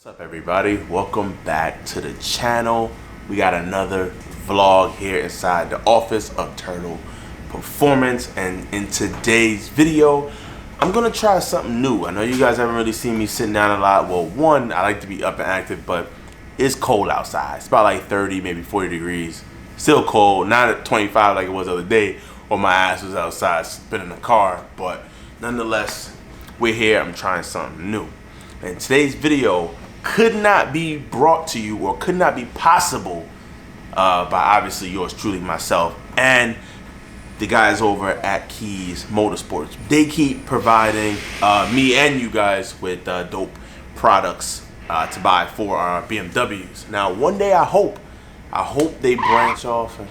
What's up everybody, welcome back to the channel. We got another vlog here inside the office of Turtle Performance, and in today's video I'm gonna try something new. I know you guys haven't really seen me sitting down a lot. Well, one, I like to be up and active, but it's cold outside. It's about like 30, maybe 40 degrees. Still cold, not at 25 like it was the other day or my ass was outside spinning the car, but nonetheless, we're here. I'm trying something new. And today's video could not be brought to you or could not be possible by obviously yours truly, myself, and the guys over at Kies Motorsports. They keep providing me and you guys with dope products to buy for our BMWs. Now, one day I hope they branch off. And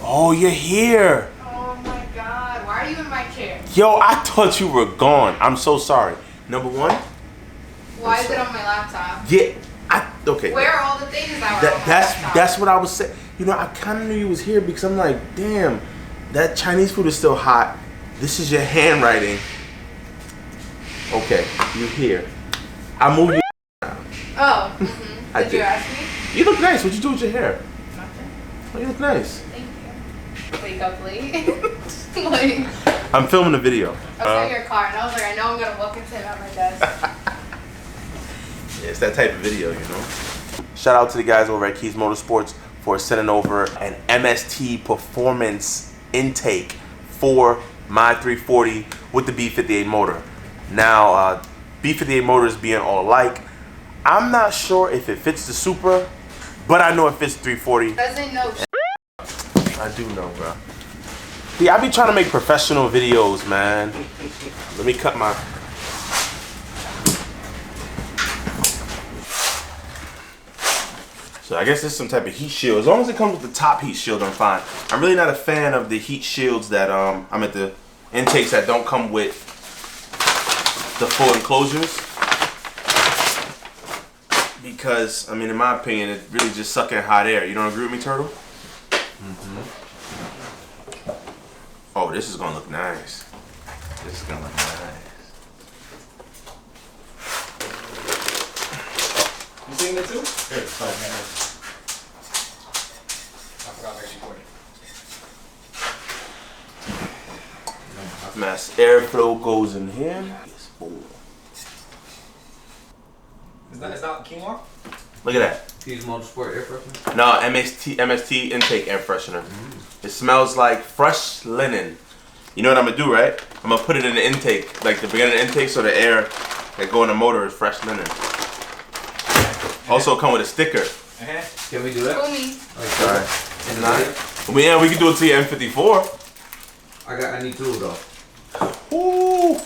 oh, you're here. Oh my God, why are you in my chair? Yo, I thought you were gone. I'm so sorry. Number one, why is it on my laptop? yeah, okay. Where are all the things that were on my laptop? That's what I was saying. You know, I kind of knew you was here because I'm like, damn, that Chinese food is still hot. This is your handwriting. Okay, you're here. I moved you. Oh, Did you ask me? You look nice. What'd you do with your hair? Nothing. Oh, you look nice. Thank you. Wake up late. Like, I'm filming a video. I saw your car and I was like, I know I'm gonna walk into him at my desk. Yeah, it's that type of video, you know. Shout out to the guys over at Kies Motorsports for sending over an MST performance intake for my 340 with the B58 motor. Now, B58 motors being all alike, I'm not sure if it fits the Super, but I know it fits 340. Doesn't know. I do know, bro. Yeah, I be trying to make professional videos, man. Let me cut my... So I guess this is some type of heat shield. As long as it comes with the top heat shield, I'm fine. I'm really not a fan of the heat shields that I'm at the intakes that don't come with the full enclosures, because I mean, in my opinion, it really just sucks in hot air. You don't agree with me, Turtle? Mm-hmm. Oh, this is gonna look nice. This is gonna look nice. You seen that too? Here, sorry, man. I forgot to actually put it. Mass airflow goes in here. Yes, boom. It's not quinoa? Look at that. Kies Motorsport air freshener? No, MST intake air freshener. It smells like fresh linen. You know what I'm gonna do, right? I'm gonna put it in the intake, like the beginning of the intake, so the air that go in the motor is fresh linen. Also come with a sticker. Can we do that? Fool me. Alright. Well, yeah, we can do it to your M54. I need two though. Ooh.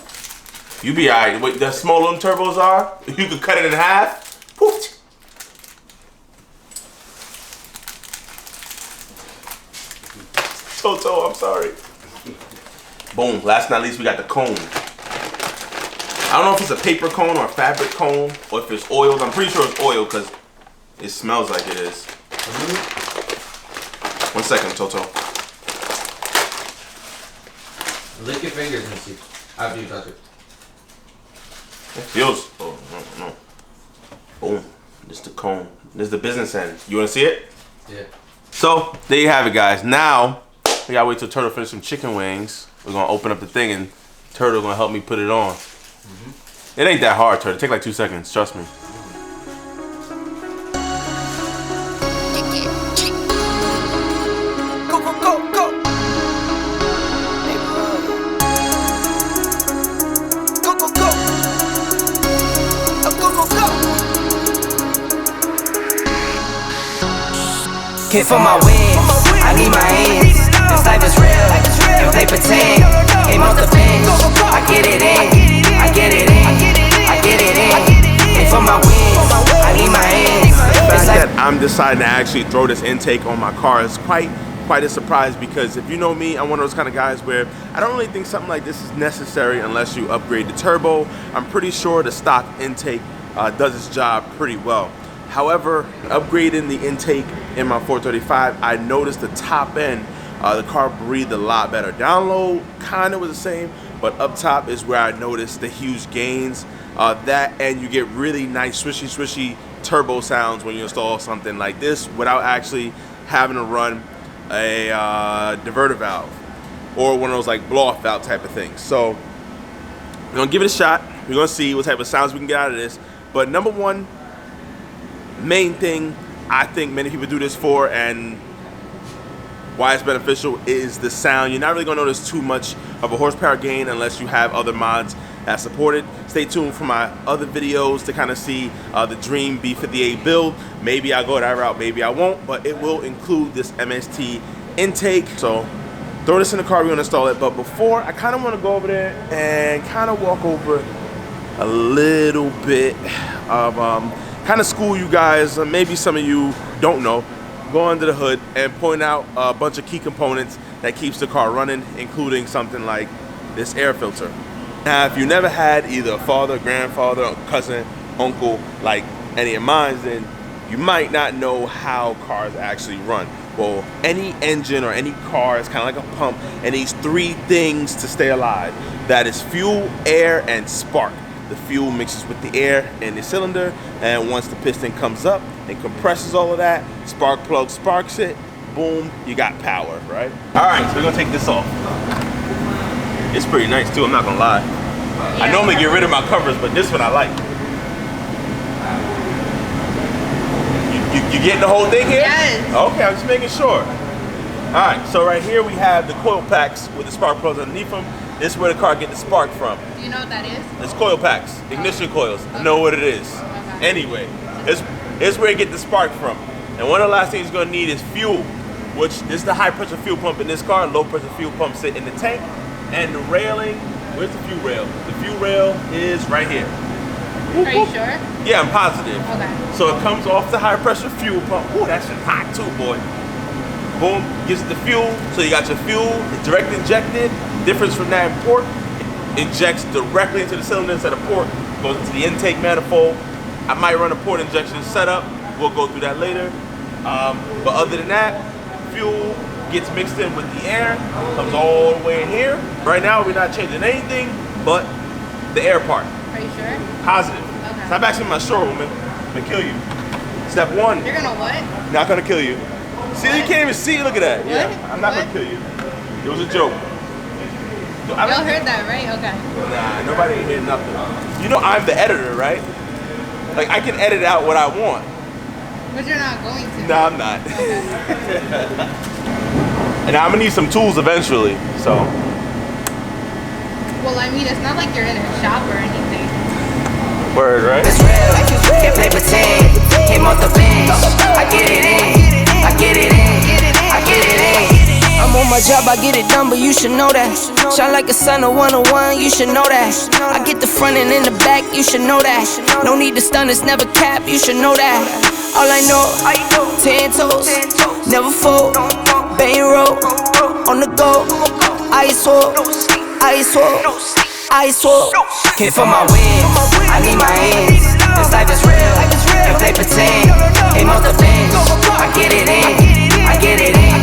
You be alright. What the small little turbos are, you could cut it in half. Poof. Toto, I'm sorry. Boom. Last but not least, we got the cone. I don't know if it's a paper cone or a fabric cone, or if it's oiled. I'm pretty sure it's oiled because it smells like it is. 1 second, Toto. Lick your fingers and see after you touch it. It feels. Oh, no. Boom. This is the cone. This is the business end. You want to see it? Yeah. So, there you have it, guys. Now, we gotta wait till Turtle finish some chicken wings. We're gonna open up the thing and Turtle gonna help me put it on. It ain't that hard, Turtle. Take like 2 seconds, trust me. Go, go, go, go. Go, go, go. Go, go, go. Can't for my wins, I need my hands. This life is real, and play pretend. Aim off the bench, I get it in, I get it in, I get it in. And for my wins, I need my hands. The fact that I'm deciding to actually throw this intake on my car is quite a surprise, because if you know me, I'm one of those kind of guys where I don't really think something like this is necessary unless you upgrade the turbo. I'm pretty sure the stock intake does its job pretty well. However, upgrading the intake in my 435, I noticed the top end, the car breathed a lot better. Download kind of was the same, but up top is where I noticed the huge gains. That, and you get really nice swishy turbo sounds when you install something like this without actually having to run a diverter valve or one of those like blow off valve type of things. So we're gonna give it a shot. We're gonna see what type of sounds we can get out of this. But number one main thing I think many people do this for, and why it's beneficial, is the sound. You're not really gonna notice too much of a horsepower gain unless you have other mods that support it. Stay tuned for my other videos to kind of see the Dream B58 build. Maybe I'll go that route, maybe I won't, but it will include this MST intake. So throw this in the car, we're gonna install it. But before, I kind of want to go over there and kind of walk over a little bit of kind of school you guys, maybe some of you don't know, go under the hood and point out a bunch of key components that keeps the car running, including something like this air filter. Now, if you never had either a father, grandfather, cousin, uncle, like any of mine, then you might not know how cars actually run. Well, any engine or any car is kind of like a pump and needs three things to stay alive. That is fuel, air, and spark. The fuel mixes with the air in the cylinder, and once the piston comes up and compresses all of that, spark plug sparks it, boom, you got power, right? All right, so we're gonna take this off. It's pretty nice too, I'm not gonna lie. I normally get rid of my covers, but this one I like. You getting the whole thing here? Yes. Okay, I'm just making sure. All right, so right here we have the coil packs with the spark plugs underneath them. This is where the car get the spark from. Do you know what that is? It's coil packs, ignition coils. I know what it is. Okay. Anyway, it's where you get the spark from. And one of the last things you're gonna need is fuel, which this is the high pressure fuel pump in this car. Low pressure fuel pump sit in the tank. And the railing, where's the fuel rail? The fuel rail is right here. Are you sure? Yeah, I'm positive. Okay. So it comes off the high pressure fuel pump. Ooh, that shit's hot too, boy. Boom, gives it the fuel. So you got your fuel, direct injected. Difference from that in port, it injects directly into the cylinder instead of port, goes into the intake manifold. I might run a port injection setup. We'll go through that later. But other than that, fuel gets mixed in with the air, comes all the way in here. Right now, we're not changing anything but the air part. Are you sure? Positive. Okay. Stop asking my showroom, man. I'm gonna kill you. Step one. You're gonna what? Not gonna kill you. See, you can't even see. Look at that. What? Yeah, I'm not gonna kill you. It was a joke. Y'all heard that, right? Okay. Nah, nobody ain't hear nothing. You know I'm the editor, right? Like, I can edit out what I want. But you're not going to. No, I'm not. Okay. And I'm gonna need some tools eventually, so. Well, I mean, it's not like you're in a shop or anything. Word, right? It's real, can't play pretend. Came off the bench, I get it in, I get it in, I get it in. I'm on my job, I get it done, but you should know that. Shine like a sun, a 101, you should know that. I get the front and in the back, you should know that. No need to stun, it's never cap, you should know that. All I know, 10 toes, never fold, bang roll, on the go, ice wall, ice wall, ice wall. Came for my wins, I need my ends. This life is real, can't play pretend. Aim off the bench, I get it in, I get it in,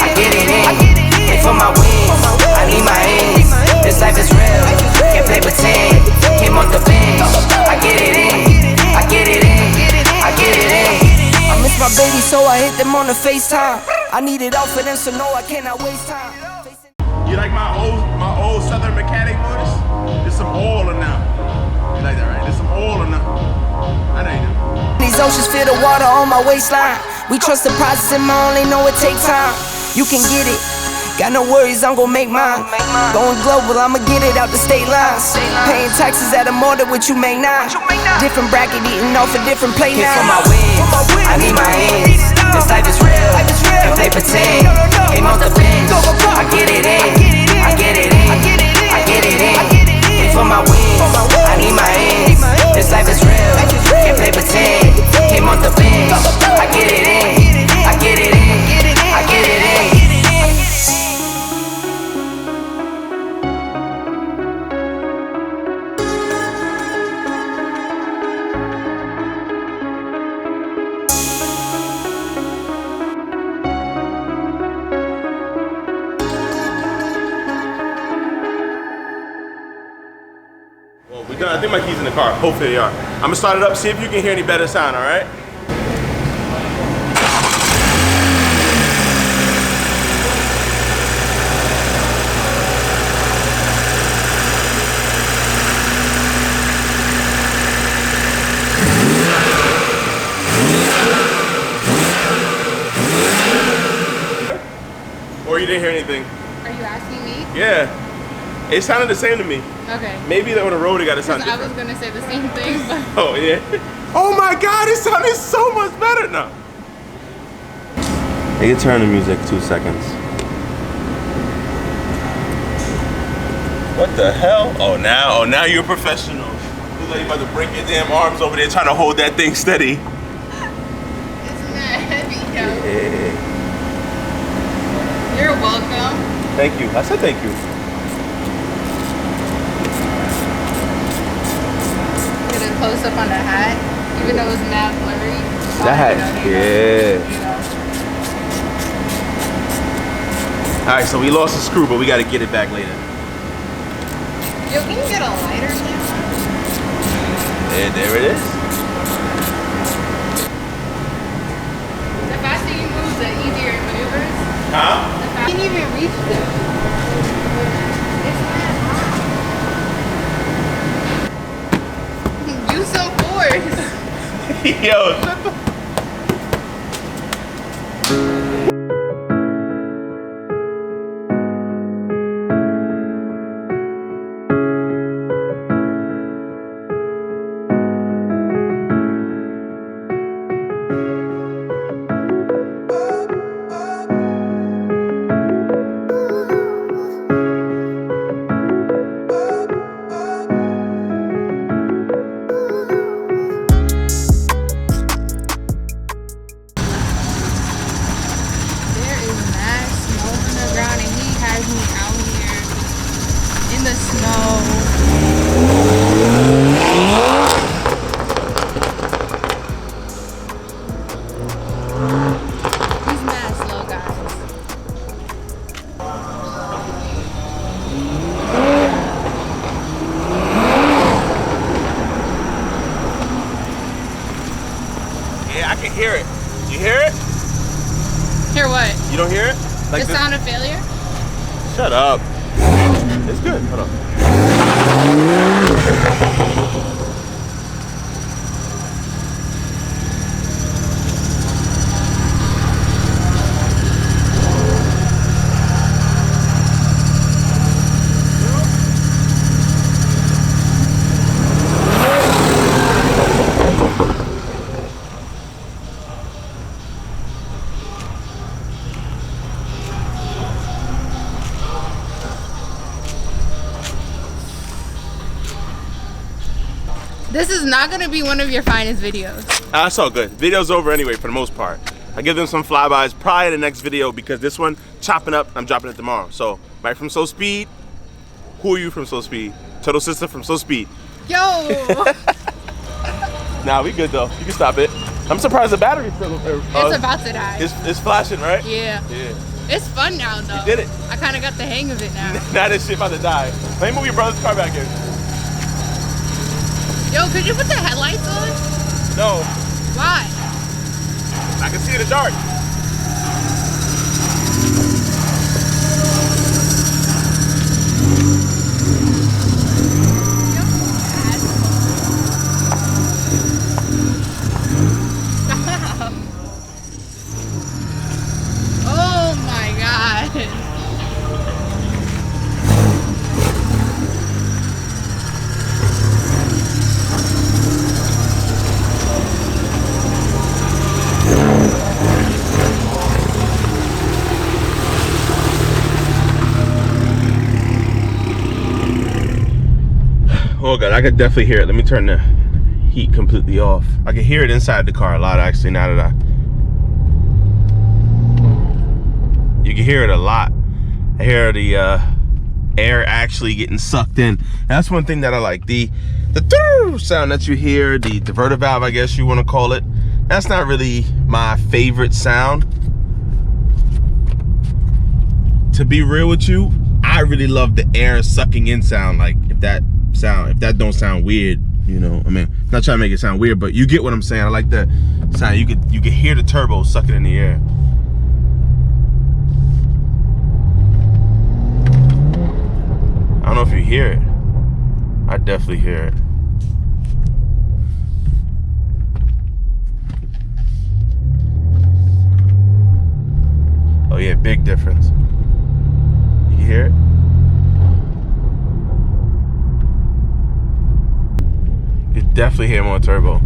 I get it in. Came for my wins, I need my ends. This life is real, can't play pretend. Came off the bench, I get it in, I get it in, I get it in. I miss my baby, so I hit them on the FaceTime. I need it all for them, so no, I cannot waste time. You like my old Southern mechanic voice? There's some oil in now. You like that, right? There's some oil in now. I know you do. These oceans feel the water on my waistline. We trust the process and my only know it take time. You can get it. Got no worries, I'm gon' make mine. Going global, I'ma get it out the state lines. Paying taxes at a more than what you make now. Different bracket, eating off a different plate now. For my wins, I need my ends. This life is real, can't play pretend. Came off the bench, I get it in, I get it in, I get it in. And for my wins, I need my ends. This life is real, can't play pretend. Came off the bench, I get it in, I get it in, I get it in. I think my keys in the car. Hopefully they are. I'm gonna start it up, see if you can hear any better sound, all right? Or you didn't hear anything? Are you asking me? Yeah. It sounded the same to me. Okay. Maybe on the road it got to sound different. I was gonna say the same thing, but Oh yeah. Oh my God! It sounded so much better now. You can turn the music 2 seconds. What the hell? Oh now you're a professional. Look like you about to break your damn arms over there trying to hold that thing steady. it's not heavy, though. Yeah. You're welcome. Thank you. I said thank you. Get a close up on the hat, even though it's mad blurry. That hat, yeah. All right, so we lost a screw, but we got to get it back later. Yo, can you get a lighter now? Yeah, there it is. The faster you move, the easier it maneuvers. Huh? I can't even reach them. It's not hot. Use some force. Yo, shut the... Yeah, I can hear it. You hear it? Hear what? You don't hear it? Like The sound of failure? Shut up. It's good. Hold on. This is not gonna be one of your finest videos. That's all good. Video's over anyway for the most part. I give them some flybys prior to the next video because this one, chopping up, I'm dropping it tomorrow. So, Mike from So Speed. Who are you from So Speed? Total Sister from So Speed. Yo! Nah, we good though. You can stop it. I'm surprised the battery's still... It's about to die. It's flashing, right? Yeah. Yeah. It's fun now though. You did it. I kinda got the hang of it now. Now this shit about to die. Let me move your brother's car back in. Yo, could you put the headlights on? No. Why? I can see in the dark. Oh my god. Oh god, I could definitely hear it. Let me turn the heat completely off. I can hear it inside the car a lot actually now that you can hear it a lot. I hear the air actually getting sucked in. That's one thing that I like. The sound that you hear, the diverter valve, I guess you want to call it. That's not really my favorite sound. To be real with you, I really love the air sucking in sound. Like if that sound, if that don't sound weird, you know, I mean, not trying to make it sound weird, but you get what I'm saying. I like the sound. You could hear the turbo sucking in the air. I don't know if you hear it. I definitely hear it. Oh yeah, big difference. You hear it? You definitely hear more turbo.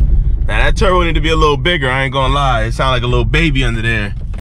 Now that turbo need to be a little bigger, I ain't gonna lie. It sounds like a little baby under there.